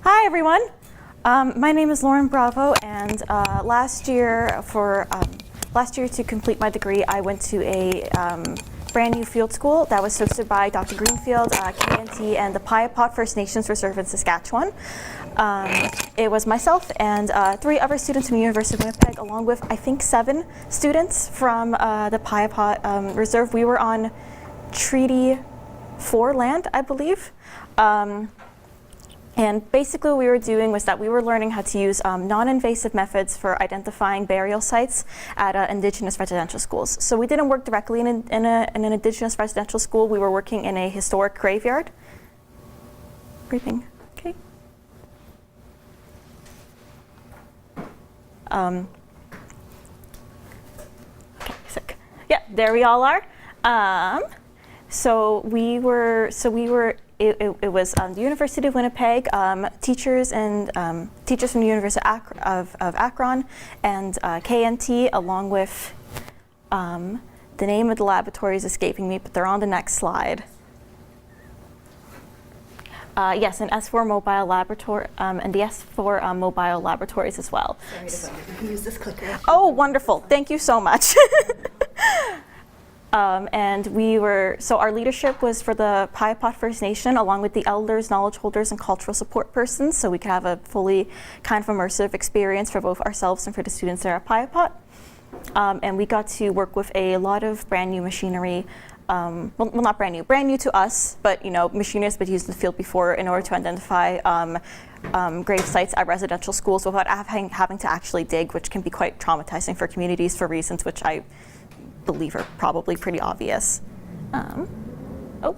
Hi everyone. My name is Lauren Bravo, and last year to complete my degree, I went to a brand new field school that was hosted by Dr. Greenfield, KNT, and the Piapot First Nations Reserve in Saskatchewan. It was myself and 3 other students from the University of Winnipeg, along with I think 7 students from the Piapot Reserve. We were on Treaty 4 land, I believe. And basically what we were doing was that we were learning how to use non-invasive methods for identifying burial sites at Indigenous residential schools. So we didn't work directly in an Indigenous residential school. We were working in a historic graveyard. Breathing, okay. Okay, sick. Yeah, there we all are. It was the University of Winnipeg, teachers from the University of Akron, and KNT, along with the name of the laboratory is escaping me, but they're on the next slide. Yes, an S4 mobile laboratory, and the S4 mobile laboratories as well. Sorry to bother. Use this clicker. Oh, wonderful! Thank you so much. So our leadership was for the Piapot First Nation, along with the elders, knowledge holders, and cultural support persons, so we could have a fully kind of immersive experience for both ourselves and for the students there at Piapot. And we got to work with a lot of brand new machinery, well, not brand new to us, but machinery has been used in the field before in order to identify grave sites at residential schools without having to actually dig, which can be quite traumatizing for communities for reasons which I believe are probably pretty obvious. Oh,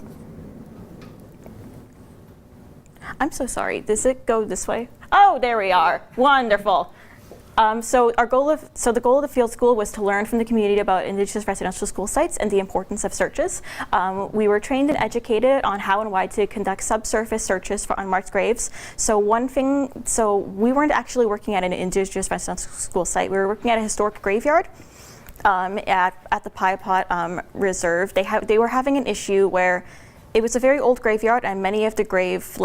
I'm so sorry. Does it go this way? Oh, there we are. Wonderful. So the goal of the field school was to learn from the community about Indigenous residential school sites and the importance of searches. We were trained and educated on how and why to conduct subsurface searches for unmarked graves. So we weren't actually working at an Indigenous residential school site. We were working at a historic graveyard. At the Piapot Reserve, they were having an issue where it was a very old graveyard, and many of the grave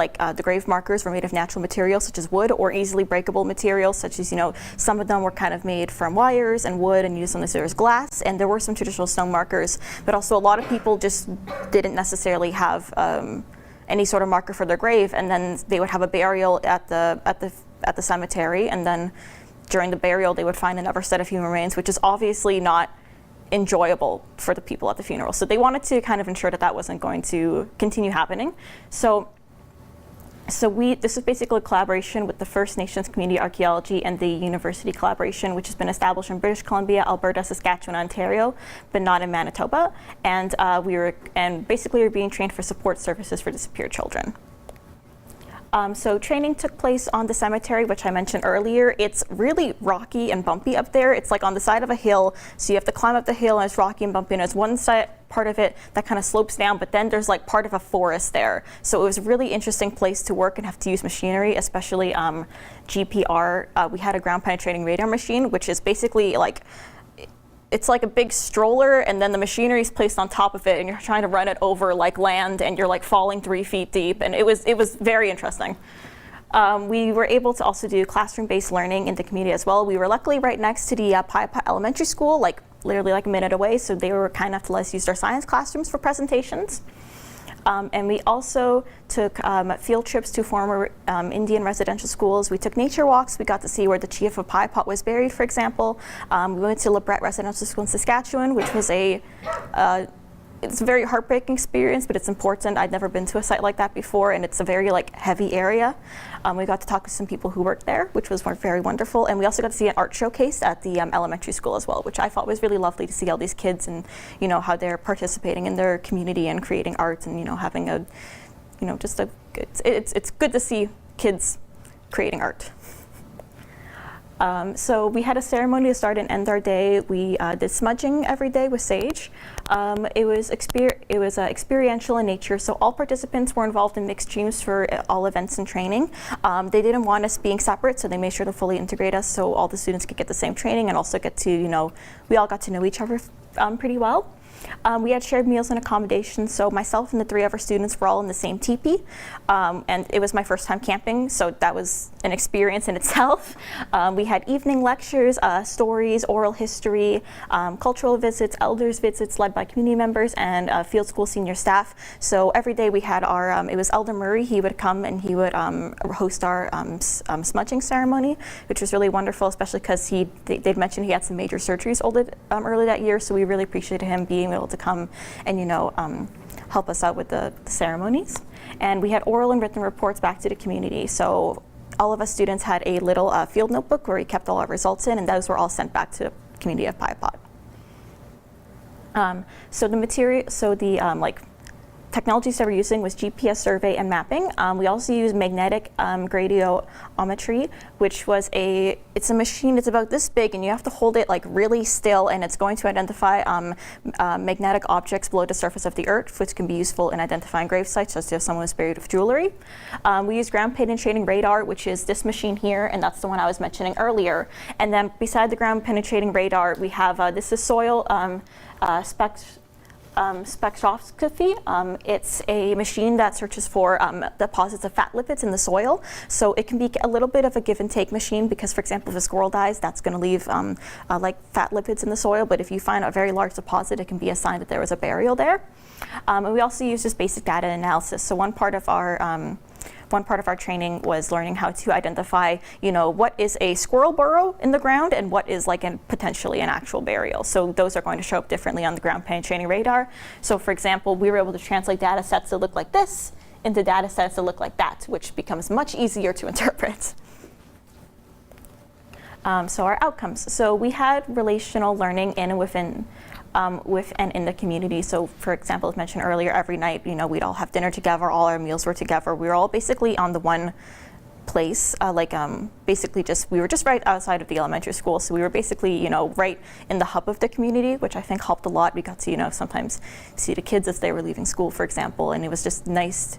markers were made of natural materials such as wood or easily breakable materials, such as some of them were kind of made from wires and wood and used on this as glass, and there were some traditional stone markers, but also a lot of people just didn't necessarily have any sort of marker for their grave, and then they would have a burial at the cemetery, and then during the burial, they would find another set of human remains, which is obviously not enjoyable for the people at the funeral. So they wanted to kind of ensure that that wasn't going to continue happening. So this is basically a collaboration with the First Nations Community Archaeology and the University collaboration, which has been established in British Columbia, Alberta, Saskatchewan, Ontario, but not in Manitoba. And basically we were being trained for support services for disappeared children. So training took place on the cemetery, which I mentioned earlier. It's really rocky and bumpy up there. It's like on the side of a hill, so you have to climb up the hill, and it's rocky and bumpy, and there's one side part of it that kind of slopes down, but then there's like part of a forest there. So it was a really interesting place to work and have to use machinery, especially GPR. We had a ground penetrating radar machine, which is basically it's like a big stroller, and then the machinery is placed on top of it, and you're trying to run it over like land, and you're like falling 3 feet deep, and it was very interesting. We were able to also do classroom-based learning in the community as well. We were luckily right next to the Piapot Elementary School, literally a minute away, so they were kind enough to let us use their science classrooms for presentations. And we also took field trips to former Indian residential schools. We took nature walks. We got to see where the chief of Piapot was buried, for example. We went to LeBret Residential School in Saskatchewan, which was it's a very heartbreaking experience, but it's important. I'd never been to a site like that before, and it's a very heavy area. We got to talk to some people who worked there, which was very wonderful. And we also got to see an art showcase at the elementary school as well, which I thought was really lovely to see all these kids and how they're participating in their community and creating art, and having it's good to see kids creating art. So we had a ceremony to start and end our day. We did smudging every day with sage. It was experiential in nature, so all participants were involved in mixed teams for all events and training. They didn't want us being separate, so they made sure to fully integrate us so all the students could get the same training and also get to, we all got to know each other pretty well. We had shared meals and accommodations, so myself and the 3 other students were all in the same teepee, and it was my first time camping, so that was an experience in itself. We had evening lectures, stories, oral history, cultural visits, elders visits led by community members, and field school senior staff. So every day we had our, it was Elder Murray, he would come and he would host our smudging ceremony, which was really wonderful, especially because they'd mentioned he had some major surgeries early that year, so we really appreciated him being able to come and help us out with the ceremonies. And we had oral and written reports back to the community. So all of us students had a little field notebook where we kept all our results in, and those were all sent back to the community of Piapot. So the technologies that we're using was GPS survey and mapping. We also use magnetic gradiometry, which was it's a machine that's about this big, and you have to hold it like really still, and it's going to identify magnetic objects below the surface of the earth, which can be useful in identifying grave sites, such as someone who's buried with jewelry. We use ground penetrating radar, which is this machine here, and that's the one I was mentioning earlier. And then beside the ground penetrating radar, we have this is soil spectroscopy. It's a machine that searches for deposits of fat lipids in the soil. So it can be a little bit of a give and take machine because, for example, if a squirrel dies, that's going to leave like fat lipids in the soil. But if you find a very large deposit, it can be a sign that there was a burial there. And we also use just basic data analysis. So one part of our training was learning how to identify, what is a squirrel burrow in the ground and what is like potentially an actual burial. So those are going to show up differently on the ground penetrating radar. So for example, we were able to translate data sets that look like this into data sets that look like that, which becomes much easier to interpret. So our outcomes. So we had relational learning in and within with and in the community. So for example, as mentioned earlier, every night, we'd all have dinner together, all our meals were together. We were all basically on the one place, we were just right outside of the elementary school. So we were basically, right in the hub of the community, which I think helped a lot. We got to, sometimes see the kids as they were leaving school, for example, and it was just nice,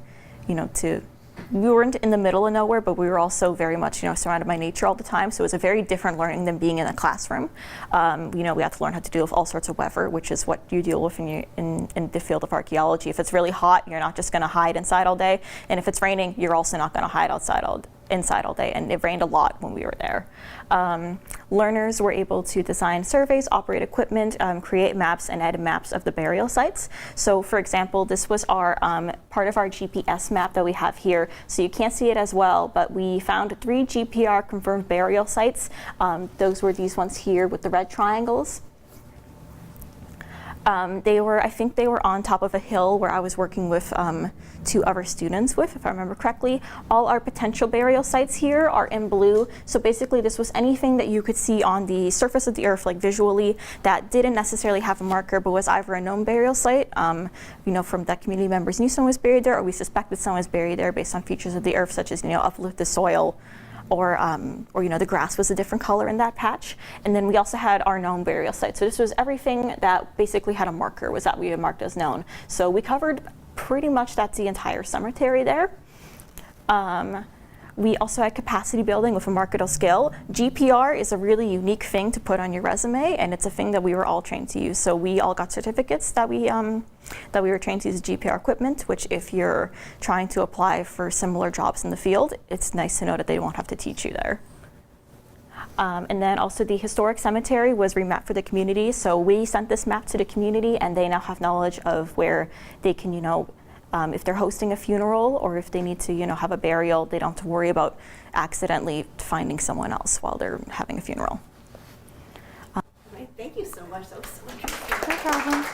we weren't in the middle of nowhere, but we were also very much, surrounded by nature all the time. So it was a very different learning than being in a classroom. We had to learn how to deal with all sorts of weather, which is what you deal with in the field of archaeology. If it's really hot, you're not just going to hide inside all day. And if it's raining, you're also not going to hide inside all day, and it rained a lot when we were there. Learners were able to design surveys, operate equipment, create maps, and edit maps of the burial sites. So for example, this was our part of our GPS map that we have here. So you can't see it as well, but we found 3 GPR confirmed burial sites. Those were these ones here with the red triangles. I think they were on top of a hill where I was working with 2 other students if I remember correctly. All our potential burial sites here are in blue. So basically this was anything that you could see on the surface of the earth, like visually, that didn't necessarily have a marker, but was either a known burial site, from that community members knew someone was buried there, or we suspected someone was buried there based on features of the earth, such as, uplifted soil, or the grass was a different color in that patch. And then we also had our known burial site. So this was everything that basically had a marker, was that we had marked as known. So we covered pretty much that's the entire cemetery there. We also had capacity building with a marketable skill. GPR is a really unique thing to put on your resume, and it's a thing that we were all trained to use. So we all got certificates that we were trained to use GPR equipment, which if you're trying to apply for similar jobs in the field, it's nice to know that they won't have to teach you there. And then also the historic cemetery was remapped for the community. So we sent this map to the community, and they now have knowledge of where they can, if they're hosting a funeral or if they need to, have a burial, they don't have to worry about accidentally finding someone else while they're having a funeral. Thank you so much. That was so interesting. No problem.